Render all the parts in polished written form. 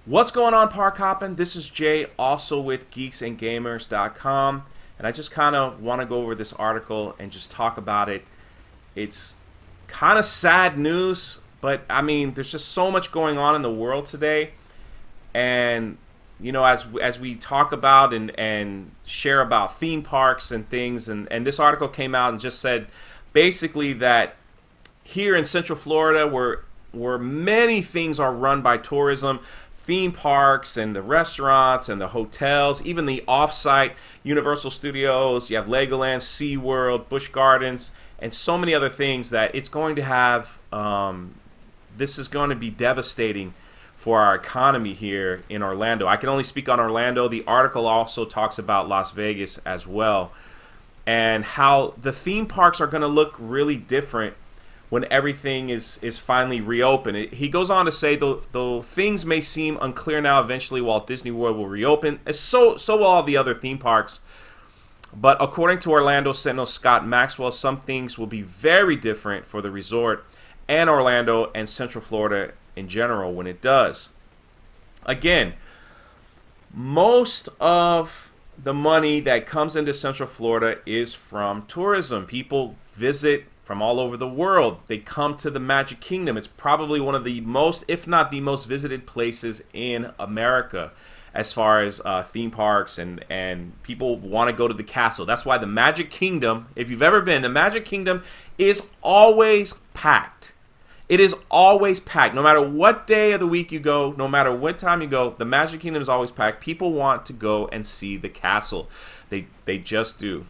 What's going on, Park Hoppin? This is Jay, also with geeksandgamers.com, and I just kind of want to go over this article and just talk about it. It's kind of sad news, but I mean, there's just so much going on in the world today, and as we talk about and share about theme parks and things, and this article came out and just said basically that here in Central Florida, where many things are run by tourism, theme parks and the restaurants and the hotels, even the off-site Universal Studios, you have Legoland, SeaWorld, Busch Gardens, and so many other things that it's going to have, this is going to be devastating for our economy here in Orlando. I can only speak on Orlando. The article also talks about Las Vegas as well, and how the theme parks are going to look really different when everything is finally reopened. He goes on to say, though things may seem unclear now, eventually Walt Disney World will reopen. So will all the other theme parks. But according to Orlando Sentinel Scott Maxwell, some things will be very different for the resort and Orlando and Central Florida in general when it does. Again, most of the money that comes into Central Florida is from tourism. People visit from all over the world. They come to the Magic Kingdom. It's probably one of the most, if not the most visited places in America as far as theme parks, and people want to go to the castle. That's why the Magic Kingdom, if you've ever been, the Magic Kingdom is always packed. It is always packed. No matter what day of the week you go, no matter what time you go, the Magic Kingdom is always packed. People want to go and see the castle. They just do.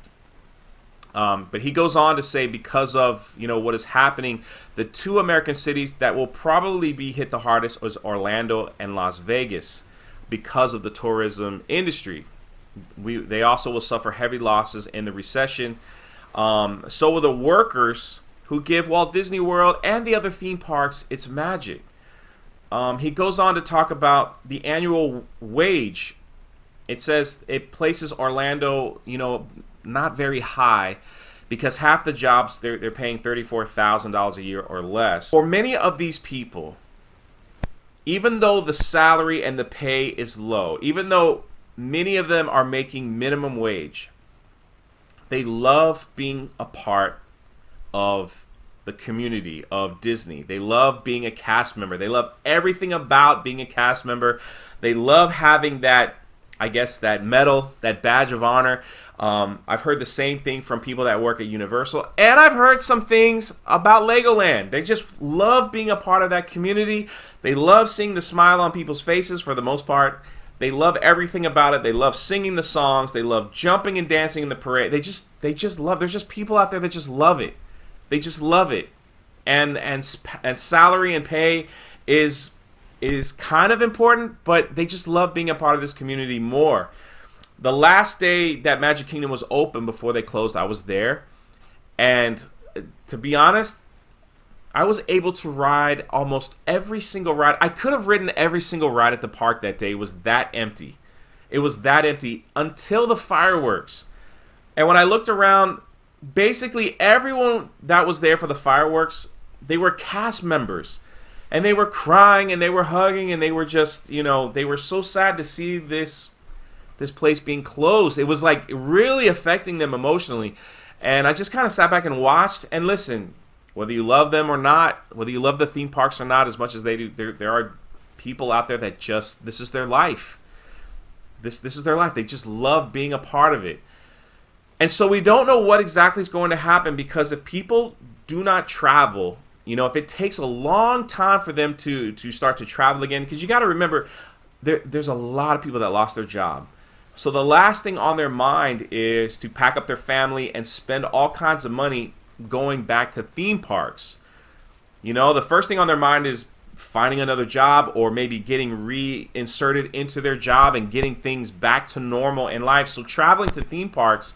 But he goes on to say, because of what is happening, the two American cities that will probably be hit the hardest is Orlando and Las Vegas because of the tourism industry. They also will suffer heavy losses in the recession. So will the workers who give Walt Disney World and the other theme parks its magic. He goes on to talk about the annual wage. It says it places Orlando, not very high, because half the jobs they're paying $34,000 a year or less. For many of these people, even though the salary and the pay is low, even though many of them are making minimum wage, they love being a part of the community of Disney. They love being a cast member. They love everything about being a cast member. They love having that, I guess, that medal, that badge of honor. I've heard the same thing from people that work at Universal, and I've heard some things about Legoland. They just love being a part of that community. They love seeing the smile on people's faces for the most part. They love everything about it. They love singing the songs. They love jumping and dancing in the parade. They just love. There's just people out there that just love it. They just love it, and salary and pay is kind of important, but they just love being a part of this community more. The last day that Magic Kingdom was open before they closed, I was there, and to be honest, I was able to ride almost every single ride. I could have ridden every single ride at the park that day. It was that empty. It was that empty until the fireworks. And when I looked around, basically everyone that was there for the fireworks, they were cast members. And they were crying and they were hugging and they were just, they were so sad to see this place being closed. It was like really affecting them emotionally. And I just kind of sat back and watched. And listen, whether you love them or not, whether you love the theme parks or not as much as they do, there are people out there that just, this is their life. This is their life. They just love being a part of it. And so we don't know what exactly is going to happen, because if people do not travel, if it takes a long time for them to start to travel again, because you got to remember, there's a lot of people that lost their job. So the last thing on their mind is to pack up their family and spend all kinds of money going back to theme parks. The first thing on their mind is finding another job, or maybe getting reinserted into their job and getting things back to normal in life. So traveling to theme parks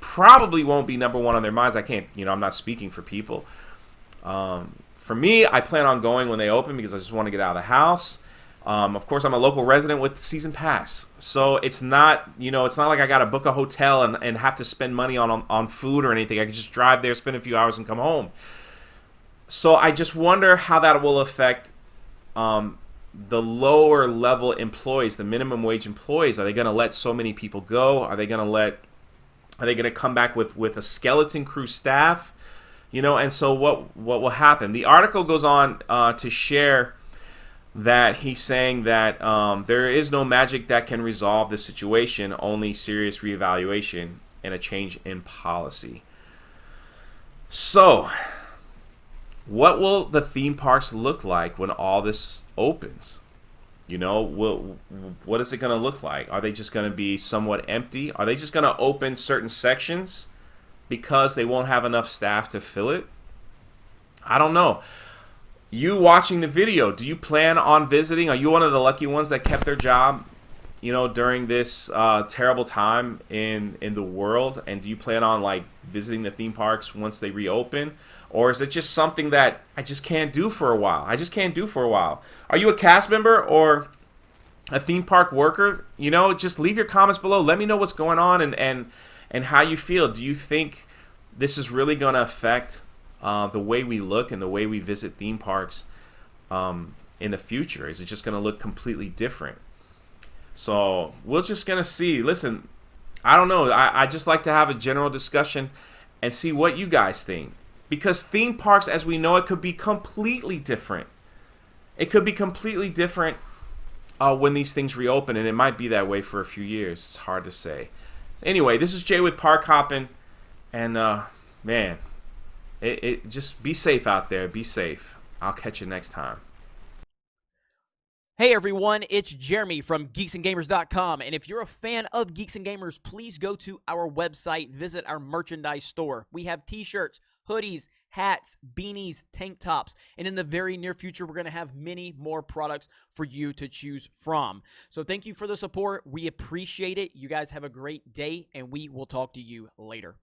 probably won't be number one on their minds. I can't, I'm not speaking for people. For me, I plan on going when they open because I just want to get out of the house. Of course, I'm a local resident with season pass, so it's not like I got to book a hotel and have to spend money on food or anything. I can just drive there, spend a few hours, and come home. So I just wonder how that will affect the lower level employees, the minimum wage employees, are they going to let so many people go? Are they going to come back with a skeleton crew staff? And so what will happen? The article goes on to share that he's saying that there is no magic that can resolve the situation, only serious reevaluation and a change in policy. So, what will the theme parks look like when all this opens? What is it going to look like? Are they just going to be somewhat empty? Are they just going to open certain sections because they won't have enough staff to fill it? I don't know. You watching the video, do you plan on visiting? Are you one of the lucky ones that kept their job, during this terrible time in the world? And do you plan on visiting the theme parks once they reopen? Or is it just something that I just can't do for a while? Are you a cast member or a theme park worker? Just leave your comments below. Let me know what's going on and how you feel. Do you think this is really going to affect the way we look and the way we visit theme parks in the future? Is it just going to look completely different? So we're just going to see. Listen, I don't know. I just like to have a general discussion and see what you guys think. Because theme parks, as we know it, could be completely different. It could be completely different when these things reopen, and it might be that way for a few years. It's hard to say. Anyway, this is Jay with Park Hoppin', and man, just be safe out there. Be safe. I'll catch you next time. Hey everyone, it's Jeremy from geeksandgamers.com, and if you're a fan of Geeks and Gamers, please go to our website, visit our merchandise store. We have t-shirts, hoodies, hats, beanies, tank tops, and in the very near future, we're going to have many more products for you to choose from. So thank you for the support. We appreciate it. You guys have a great day, and we will talk to you later.